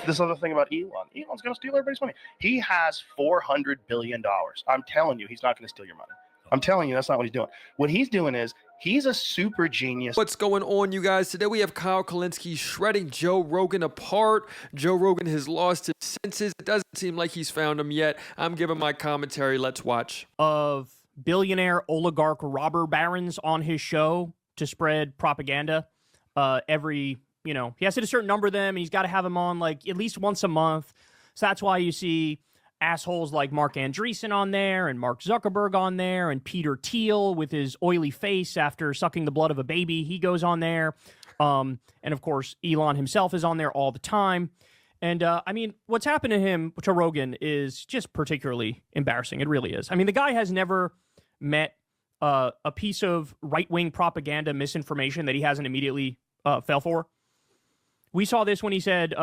This other thing about Elon. Elon's going to steal everybody's money. He has $400 billion. I'm telling you, he's not going to steal your money. I'm telling you, that's not what he's doing. What he's doing is he's a super genius. What's going on, you guys? Today we have Kyle Kulinski shredding Joe Rogan apart. Joe Rogan has lost his senses. It doesn't seem like he's found them yet. I'm giving my commentary. Let's watch. Of billionaire oligarch robber barons on his show to spread propaganda. He has to hit a certain number of them, and he's got to have them on like at least once a month. So that's why you see assholes like Mark Andreessen on there, and Mark Zuckerberg on there, and Peter Thiel with his oily face after sucking the blood of a baby. He goes on there. And of course, Elon himself is on there all the time. And what's happened to him, to Rogan, is just particularly embarrassing. It really is. I mean, the guy has never met a piece of right-wing propaganda misinformation that he hasn't immediately fell for. We saw this when he said,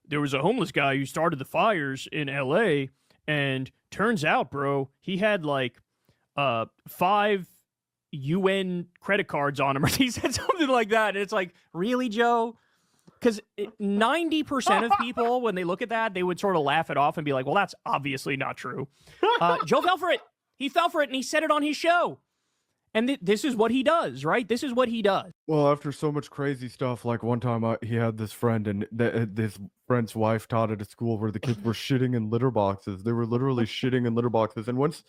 there was a homeless guy who started the fires in LA, and turns out, bro, he had like 5 UN credit cards on him, or he said something like that. And it's like, really, Joe? Because 90% of people, when they look at that, they would sort of laugh it off and be like, well, that's obviously not true. Joe fell for it. He fell for it, and he said it on his show. And this is what he does, right? This is what he does. Well, after so much crazy stuff, like one time he had this friend, and this friend's wife taught at a school where the kids were shitting in litter boxes. They were literally shitting in litter boxes. And once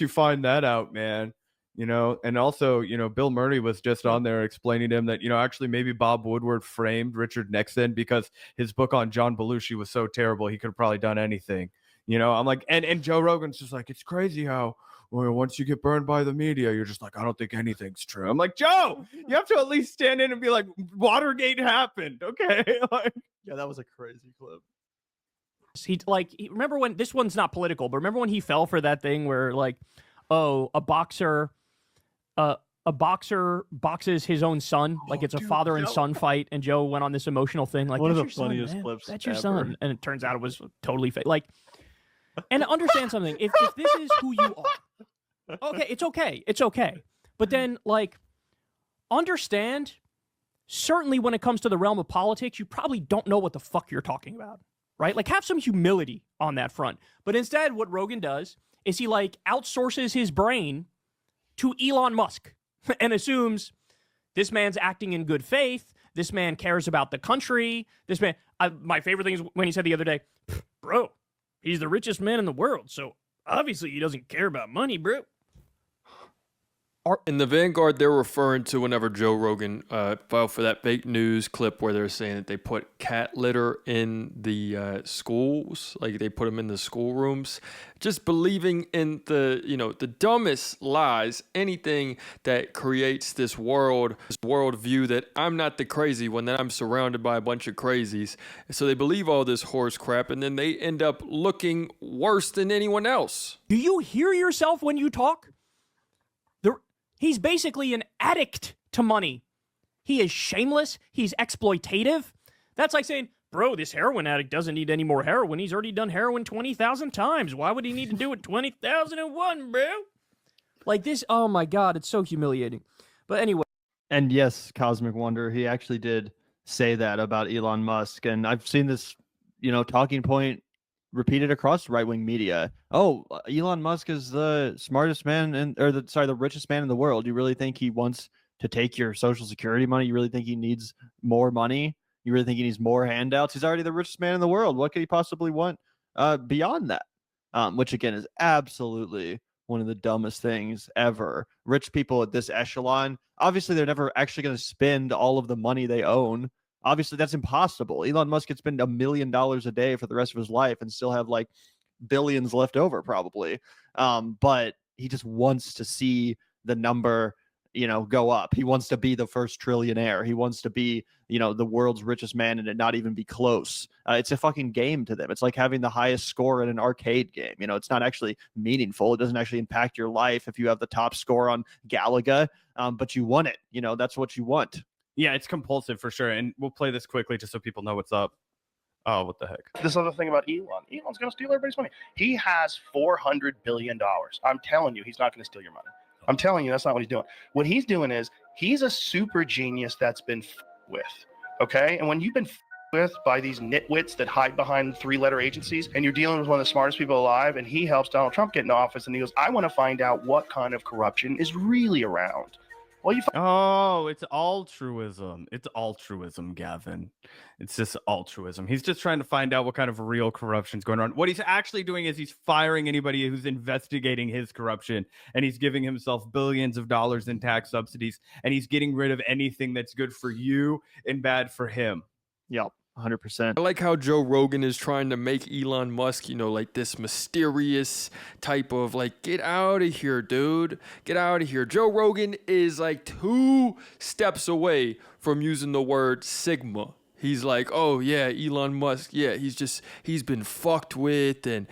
you find that out, man, and also, Bill Murray was just on there explaining to him that, actually maybe Bob Woodward framed Richard Nixon because his book on John Belushi was so terrible he could have probably done anything. I'm like, and Joe Rogan's just like, it's crazy how once you get burned by the media, you're just like, I don't think anything's true. I'm like, Joe, you have to at least stand in and be like, Watergate happened, okay? Yeah, that was a crazy clip. Remember when, this one's not political, but remember when he fell for that thing where a boxer boxes his own son, like it's a father and son fight, and Joe went on this emotional thing, like, one of the your funniest son, clips. That's your ever. son, and it turns out it was totally fake. And understand something. If this is who you are, okay, it's okay. But then, understand, certainly when it comes to the realm of politics, you probably don't know what the fuck you're talking about, right? Have some humility on that front. But instead, what Rogan does is he, outsources his brain to Elon Musk and assumes this man's acting in good faith, this man cares about the country, this man... my favorite thing is when he said the other day, bro, he's the richest man in the world, so obviously he doesn't care about money, bro. In the Vanguard, they're referring to whenever Joe Rogan fell for that fake news clip where they're saying that they put cat litter in the schools, like they put them in the schoolrooms, just believing in the dumbest lies, anything that creates this worldview that I'm not the crazy one, that I'm surrounded by a bunch of crazies. So they believe all this horse crap, and then they end up looking worse than anyone else. Do you hear yourself when you talk? He's basically an addict to money. He is shameless. He's exploitative. That's like saying, bro, this heroin addict doesn't need any more heroin. He's already done heroin 20,000 times. Why would he need to do it 20,001, bro? This, oh my God, it's so humiliating. But anyway. And yes, Cosmic Wonder, he actually did say that about Elon Musk. And I've seen this, talking point repeated across right-wing media. Oh, Elon Musk is the smartest man the richest man in the world. You really think he wants to take your Social Security money? You really think he needs more money? You really think he needs more handouts? He's already the richest man in the world. What could he possibly want beyond that? Which again is absolutely one of the dumbest things ever. Rich people at this echelon, obviously they're never actually going to spend all of the money they own. Obviously, that's impossible. Elon Musk could spend $1 million a day for the rest of his life and still have billions left over, probably. But he just wants to see the number, go up. He wants to be the first trillionaire. He wants to be, the world's richest man and it not even be close. It's a fucking game to them. It's like having the highest score in an arcade game. It's not actually meaningful. It doesn't actually impact your life if you have the top score on Galaga, but you want it. That's what you want. Yeah, it's compulsive for sure. And we'll play this quickly just so people know what's up. Oh, what the heck? This other thing about Elon. Elon's going to steal everybody's money. He has $400 billion. I'm telling you, he's not going to steal your money. I'm telling you, that's not what he's doing. What he's doing is he's a super genius that's been with, okay? And when you've been with by these nitwits that hide behind 3-letter agencies, and you're dealing with one of the smartest people alive, and he helps Donald Trump get into office, and he goes, I want to find out what kind of corruption is really around. Well, you Oh, it's altruism. It's altruism, Gavin. It's just altruism. He's just trying to find out what kind of real corruption's going on. What he's actually doing is he's firing anybody who's investigating his corruption, and he's giving himself billions of dollars in tax subsidies, and he's getting rid of anything that's good for you and bad for him. Yep, 100%. I like how Joe Rogan is trying to make Elon Musk, like this mysterious type of like, get out of here, dude. Get out of here. Joe Rogan is like 2 steps away from using the word Sigma. He's like, oh yeah, Elon Musk. Yeah, he's been fucked with, and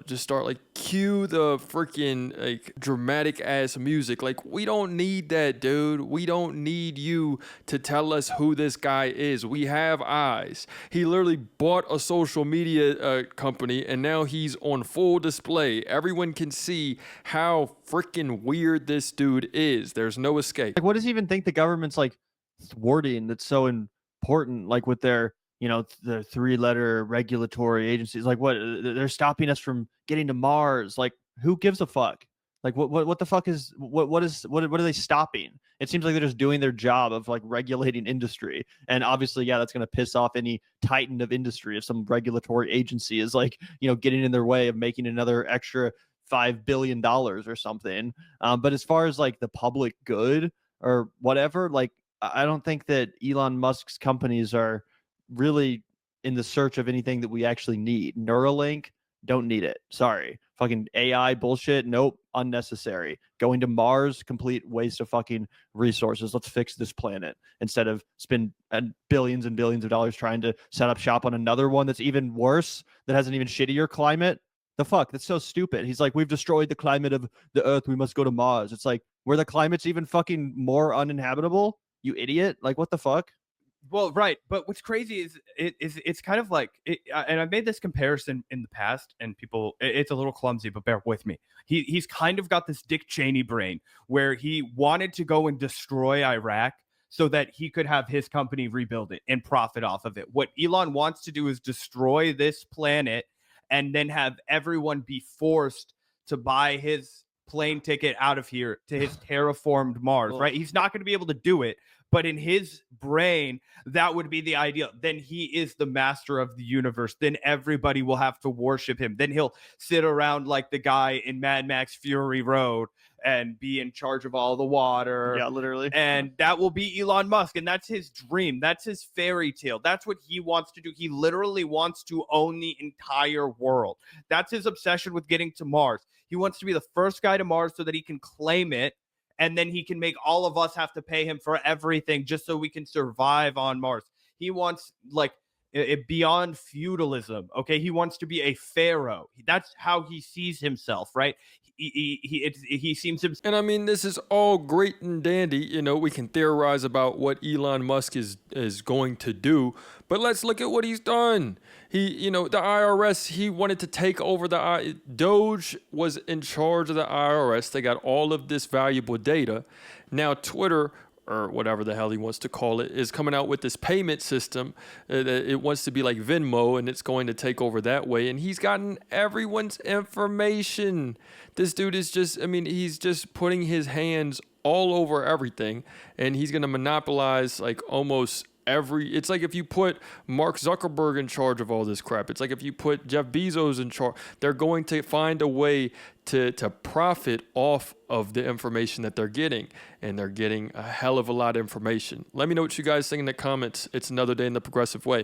just start like cue the freaking like dramatic ass music. Like, we don't need that, dude. We don't need you to tell us who this guy is. We have eyes. He literally bought a social media company, and now he's on full display. Everyone can see how freaking weird this dude is. There's no escape. Like, what does he even think the government's like thwarting that's so important, like with their the 3-letter regulatory agencies? Like, what, they're stopping us from getting to Mars? Like, who gives a fuck? Like, what the fuck is what are they stopping? It seems like they're just doing their job of like regulating industry, and obviously, yeah, that's going to piss off any titan of industry if some regulatory agency is like getting in their way of making another extra $5 billion or something. But as far as like the public good or whatever, like, I don't think that Elon Musk's companies are really in the search of anything that we actually need. Neuralink, don't need it. Sorry. Fucking AI bullshit, nope, unnecessary. Going to Mars, complete waste of fucking resources. Let's fix this planet instead of spend billions and billions of dollars trying to set up shop on another one that's even worse, that has an even shittier climate. The fuck? That's so stupid. He's like, we've destroyed the climate of the Earth. We must go to Mars. It's like, where the climate's even fucking more uninhabitable? You idiot. Like, what the fuck? Well, right, but what's crazy is it's kind of like and I've made this comparison in the past, and people, it's a little clumsy, but bear with me. He's kind of got this Dick Cheney brain where he wanted to go and destroy Iraq so that he could have his company rebuild it and profit off of it. What Elon wants to do is destroy this planet and then have everyone be forced to buy his plane ticket out of here to his terraformed Mars, right? He's not going to be able to do it. But in his brain, that would be the ideal. Then he is the master of the universe. Then everybody will have to worship him. Then he'll sit around like the guy in Mad Max Fury Road and be in charge of all the water. Yeah, literally. And that will be Elon Musk. And that's his dream. That's his fairy tale. That's what he wants to do. He literally wants to own the entire world. That's his obsession with getting to Mars. He wants to be the first guy to Mars so that he can claim it. And then he can make all of us have to pay him for everything just so we can survive on Mars. He wants like beyond feudalism. Okay. He wants to be a pharaoh. That's how he sees himself, right? He seems himself. And I mean, this is all great and dandy. We can theorize about what Elon Musk is going to do, but let's look at what he's done. The IRS, he wanted to take over Doge was in charge of the IRS. They got all of this valuable data. Now Twitter, or whatever the hell he wants to call it, is coming out with this payment system. It wants to be like Venmo, and it's going to take over that way. And he's gotten everyone's information. This dude is he's just putting his hands all over everything, and he's going to monopolize like almost it's like if you put Mark Zuckerberg in charge of all this crap. It's like if you put Jeff Bezos in charge. They're going to find a way to profit off of the information that they're getting, and they're getting a hell of a lot of information. Let me know what you guys think in the comments. It's another day in the progressive way.